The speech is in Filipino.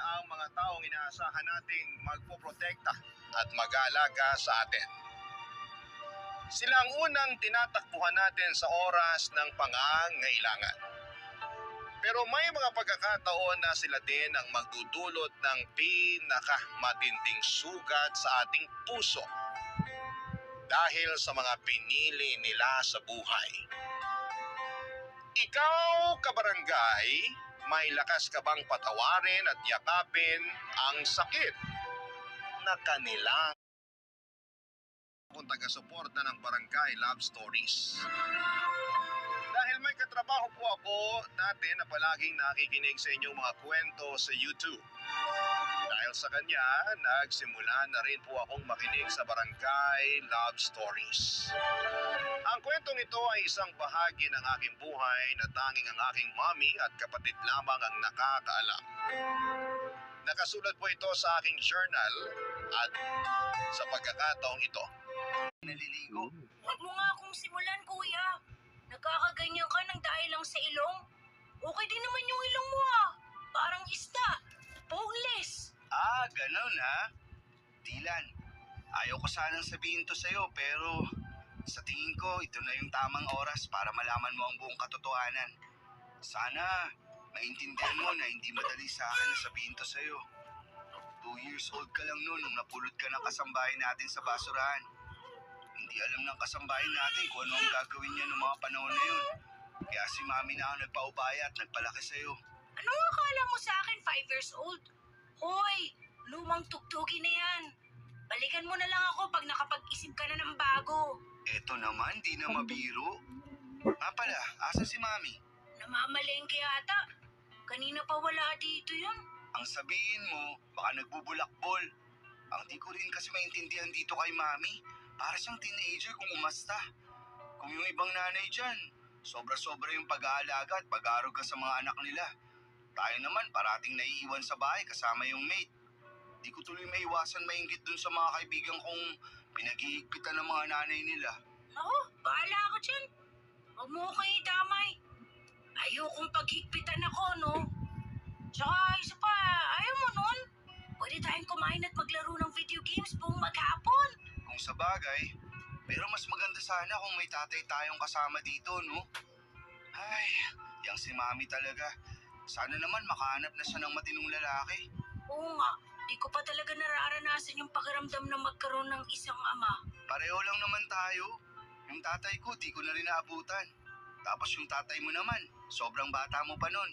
ang mga taong inaasahan nating magpoprotekta at mag-aalaga sa atin. Sila ang unang tinatakbuhan natin sa oras ng pangangailangan. Pero may mga pagkakataon na sila din ang magdudulot ng pinakamatinding sugat sa ating puso dahil sa mga pinili nila sa buhay. Ikaw, kabarangay, may lakas ka bang patawarin at yakapin ang sakit na kanilang kung taga-suporta ng Barangay Love Stories? Dahil may katrabaho po ako natin na palaging nakikinig sa inyong mga kwento sa YouTube. Dahil sa kanya, nagsimula na rin po akong makinig sa Barangay Love Stories. Ang kwentong ito ay isang bahagi ng aking buhay na tanging ang aking mommy at kapatid lamang ang nakakaalam. Nakasulat po ito sa aking journal at sa pagkakataong ito, naliligo. Huwag mo nga akong simulan, kuya. Nagkakaganyan ka ng dahil lang sa ilong. Okay din naman yung ilong mo ah. Parang isda. Boneless. Ganun ha? Dylan, ayaw ko sanang sabihin to sa'yo pero sa tingin ko ito na yung tamang oras para malaman mo ang buong katotohanan. Sana maintindihan mo na hindi madali sa akin na sabihin to sa'yo. 2 years old ka lang noon nung napulot ka ng kasambahay natin sa basurahan. Hindi alam ng kasambahay natin kung ano ang gagawin niya noong mga panahon na yun. Kaya si mami na ang nagpaubaya at nagpalaki sa'yo. Anong akala mo sa akin 5 years old? Hoy, lumang tugtugi na yan. Balikan mo na lang ako pag nakapag-isip ka na ng bago. Eto naman, di na mabiro. Nga pala, asa si mami? Namamalengke yata. Kanina pa wala dito yun. Ang sabihin mo, baka nagbubulakbol. Ang di ko rin kasi maintindihan dito kay mami. Para siyang teenager kung umasta. Kung yung ibang nanay dyan, sobra-sobra yung pag-aalaga at pag-aaruga sa mga anak nila. Tayo naman parating naiiwan sa bahay kasama yung maid. Di ko tuloy maiwasan mainggit dun sa mga kaibigan kong pinag-iigpitan ng mga nanay nila. Ako, bahala ako dyan. Huwag mo ko idamay. Ayokong paghigpitan ako, no? Tsaka, isa pa, ayaw mo nun? Pwede tayong kumain at maglaro ng video games buong maghapon. Kung sa bagay, pero mas maganda sana kung may tatay tayong kasama dito, no? Ay, yang si mami talaga. Sana naman makahanap na siya ng matinong lalaki. Oo nga, di ko pa talaga nararanasan yung pakiramdam na magkaroon ng isang ama. Pareho lang naman tayo. Yung tatay ko, di ko na rin naabutan. Tapos yung tatay mo naman, sobrang bata mo pa nun.